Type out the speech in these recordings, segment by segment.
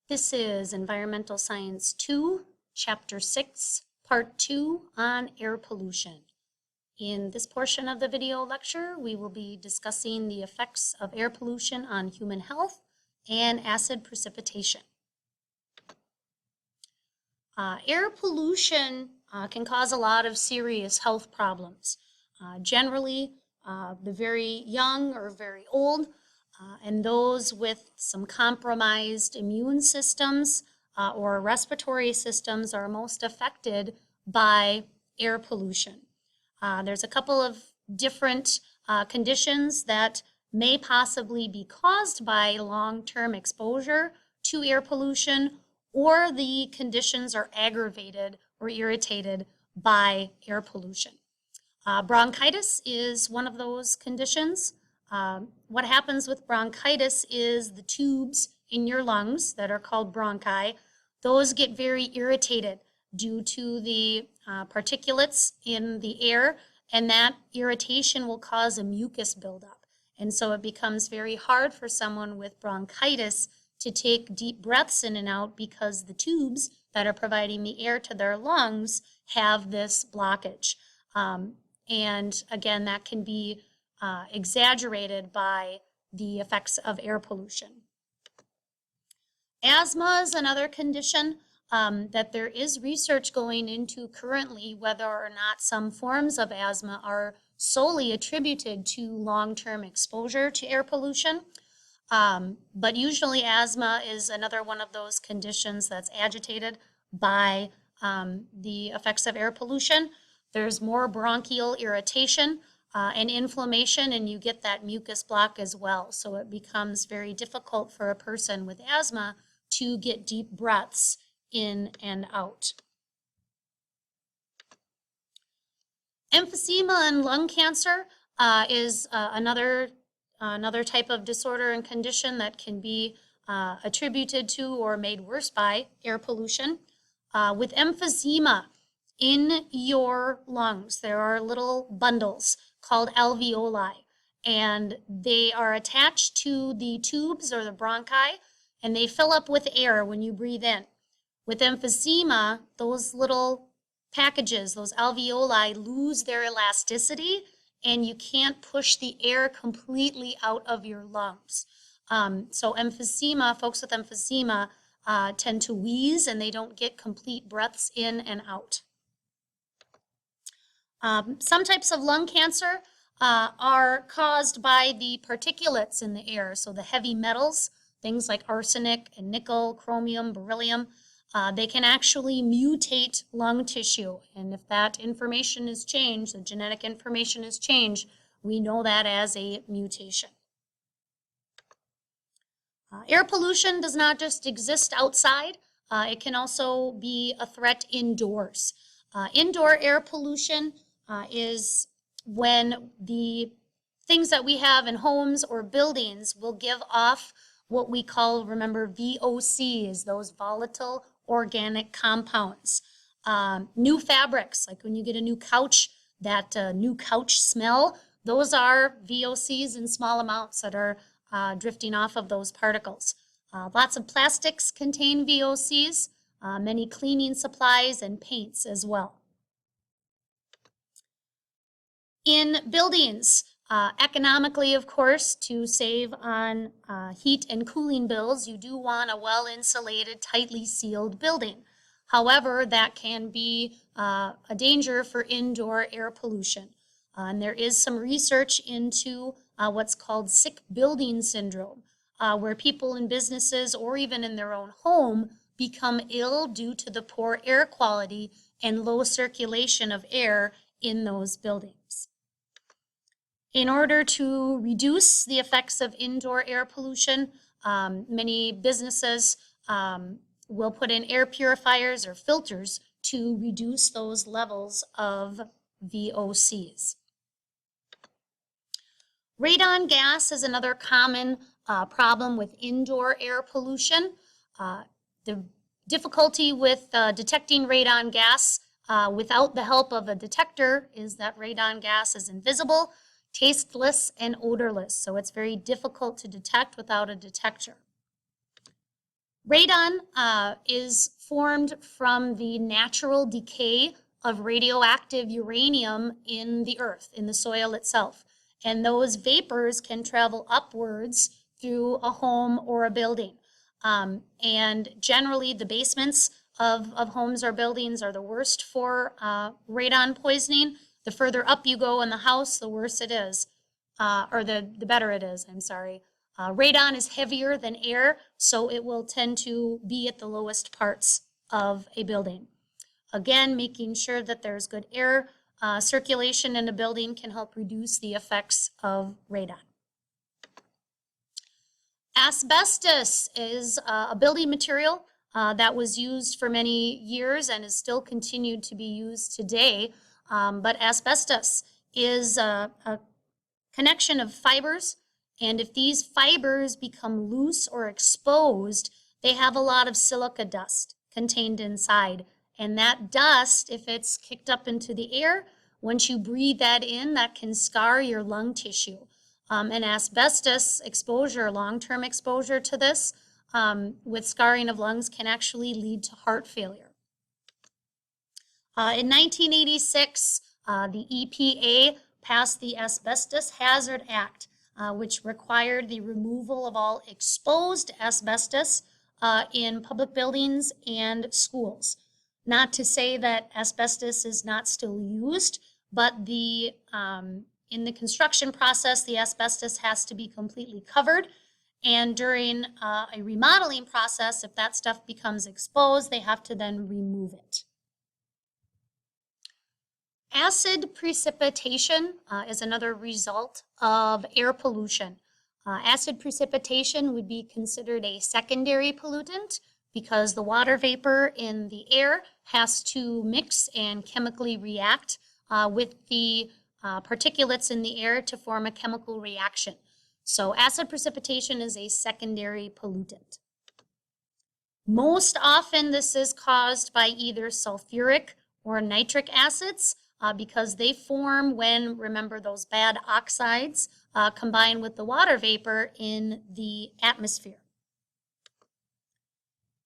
This is Environmental Science 2, Chapter 6, Part 2 on air pollution. In this portion of the video lecture, we will be discussing the effects of air pollution on human health and acid precipitation. Air pollution can cause a lot of serious health problems. Generally, the very young or very old, and those with some compromised immune systems or respiratory systems are most affected by air pollution. There's a couple of different conditions that may possibly be caused by long-term exposure to air pollution, or the conditions are aggravated or irritated by air pollution. Bronchitis is one of those conditions. What happens with bronchitis is the tubes in your lungs that are called bronchi, those get very irritated due to the particulates in the air, and that irritation will cause a mucus buildup. And so it becomes very hard for someone with bronchitis to take deep breaths in and out because the tubes that are providing the air to their lungs have this blockage. And again, that can be exaggerated by the effects of air pollution. Asthma is another condition that there is research going into currently, whether or not some forms of asthma are solely attributed to long-term exposure to air pollution. But usually asthma is another one of those conditions that's agitated by the effects of air pollution. There's more bronchial irritation and inflammation, and you get that mucus block as well. So it becomes very difficult for a person with asthma to get deep breaths in and out. Emphysema and lung cancer is another type of disorder and condition that can be attributed to or made worse by air pollution. With emphysema in your lungs, there are little bundles called alveoli, and they are attached to the tubes or the bronchi, and they fill up with air when you breathe in. With emphysema, those little packages, those alveoli, lose their elasticity, and you can't push the air completely out of your lungs. So emphysema, folks with emphysema tend to wheeze, and they don't get complete breaths in and out. Some types of lung cancer are caused by the particulates in the air, so the heavy metals, things like arsenic and nickel, chromium, beryllium. They can actually mutate lung tissue, and if that information is changed, the genetic information is changed, we know that as a mutation. Air pollution does not just exist outside, it can also be a threat indoors. Indoor air pollution is when the things that we have in homes or buildings will give off what we call, remember, VOCs, those volatile organic compounds. New fabrics, like when you get a new couch, that new couch smell, those are VOCs in small amounts that are drifting off of those particles. Lots of plastics contain VOCs, many cleaning supplies and paints as well. In buildings, economically, of course, to save on heat and cooling bills, you do want a well-insulated, tightly sealed building. However, that can be a danger for indoor air pollution. And there is some research into what's called sick building syndrome, where people in businesses or even in their own home become ill due to the poor air quality and low circulation of air in those buildings. In order to reduce the effects of indoor air pollution, many businesses will put in air purifiers or filters to reduce those levels of VOCs. Radon gas is another common problem with indoor air pollution. The difficulty with detecting radon gas without the help of a detector is that radon gas is invisible, tasteless, and odorless, so it's very difficult to detect without a detector. Radon is formed from the natural decay of radioactive uranium in the earth, in the soil itself. And those vapors can travel upwards through a home or a building. And generally, the basements of homes or buildings are the worst for radon poisoning. The further up you go in the house, the worse it is, or the better it is, I'm sorry. Radon is heavier than air, so it will tend to be at the lowest parts of a building. Again, making sure that there's good air circulation in a building can help reduce the effects of radon. Asbestos is a building material that was used for many years and is still continued to be used today. But asbestos is a connection of fibers, and if these fibers become loose or exposed, they have a lot of silica dust contained inside. And that dust, if it's kicked up into the air, once you breathe that in, that can scar your lung tissue. And asbestos exposure, long-term exposure to this, with scarring of lungs can actually lead to heart failure. In 1986, the EPA passed the Asbestos Hazard Act, which required the removal of all exposed asbestos in public buildings and schools. Not to say that asbestos is not still used, but in the construction process, the asbestos has to be completely covered. And during a remodeling process, if that stuff becomes exposed, they have to then remove it. Acid precipitation is another result of air pollution. Acid precipitation would be considered a secondary pollutant because the water vapor in the air has to mix and chemically react with the particulates in the air to form a chemical reaction. So acid precipitation is a secondary pollutant. Most often this is caused by either sulfuric or nitric acids because they form when, remember, those bad oxides combine with the water vapor in the atmosphere.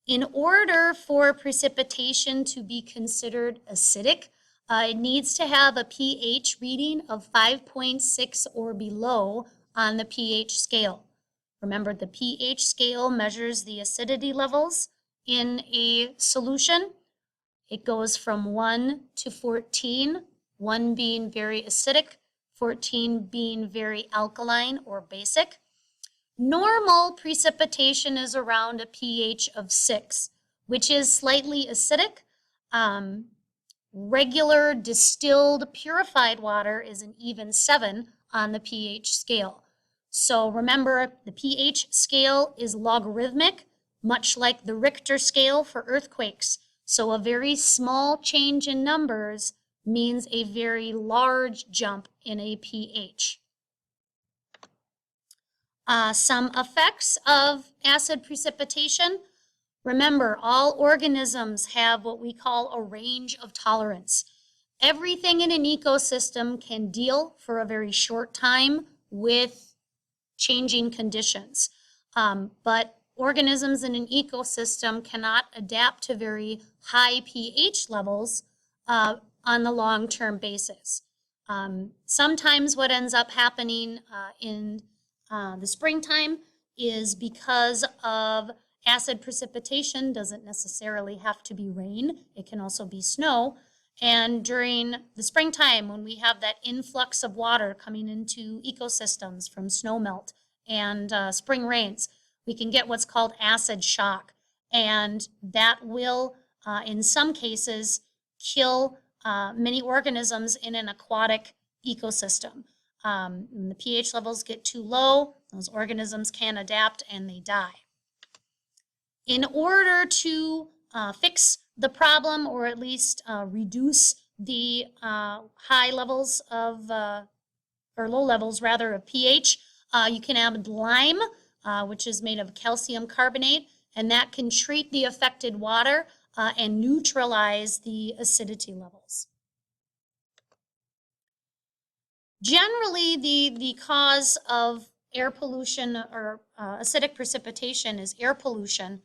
In order for precipitation to be considered acidic, it needs to have a pH reading of 5.6 or below on the pH scale. Remember, the pH scale measures the acidity levels in a solution. It goes from 1 to 14, 1 being very acidic, 14 being very alkaline or basic. Normal precipitation is around a pH of 6, which is slightly acidic. Regular distilled purified water is an even 7 on the pH scale. So remember, the pH scale is logarithmic, much like the Richter scale for earthquakes. So a very small change in numbers means a very large jump in a pH. Some effects of acid precipitation. Remember, all organisms have what we call a range of tolerance. Everything in an ecosystem can deal for a very short time with changing conditions. But organisms in an ecosystem cannot adapt to very high pH levels on the long-term basis. Sometimes what ends up happening in the springtime is because of acid precipitation, doesn't necessarily have to be rain, it can also be snow. And during the springtime, when we have that influx of water coming into ecosystems from snowmelt and spring rains, we can get what's called acid shock. And that will, in some cases, kill many organisms in an aquatic ecosystem. When the pH levels get too low, those organisms can't adapt and they die. In order to fix the problem, or at least reduce the high levels of, or low levels rather, of pH, you can add lime, which is made of calcium carbonate, and that can treat the affected water and neutralize the acidity levels. Generally, the cause of air pollution or acidic precipitation is air pollution.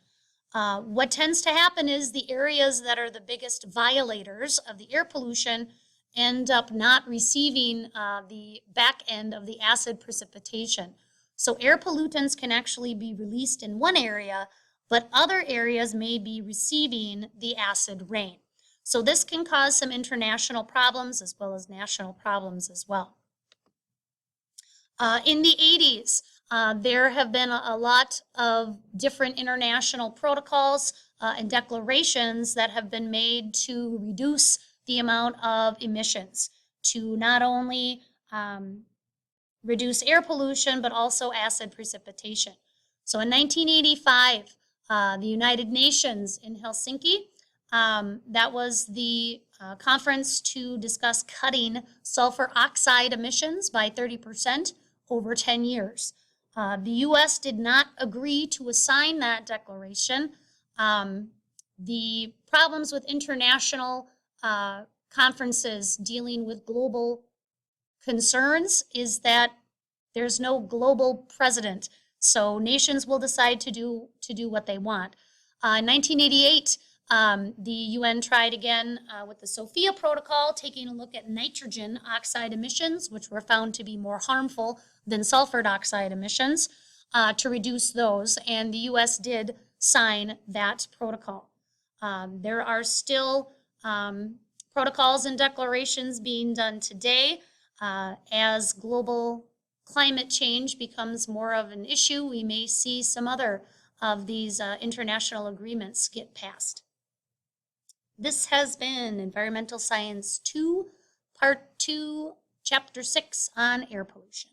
What tends to happen is the areas that are the biggest violators of the air pollution end up not receiving the back end of the acid precipitation. So air pollutants can actually be released in one area, but other areas may be receiving the acid rain. So this can cause some international problems as well as national problems as well. In the 80s, there have been a lot of different international protocols and declarations that have been made to reduce the amount of emissions, to not only reduce air pollution, but also acid precipitation. So in 1985, the United Nations in Helsinki, that was the conference to discuss cutting sulfur oxide emissions by 30% over 10 years. The U.S. did not agree to assign that declaration. The problems with international conferences dealing with global concerns is that there's no global president, so nations will decide to do what they want. In 1988, the UN tried again with the Sophia Protocol, taking a look at nitrogen oxide emissions, which were found to be more harmful than sulfur dioxide emissions, to reduce those, and the U.S. did sign that protocol. There are still protocols and declarations being done today. As global climate change becomes more of an issue, we may see some other of these international agreements get passed. This has been Environmental Science 2, Part 2, Chapter 6 on air pollution.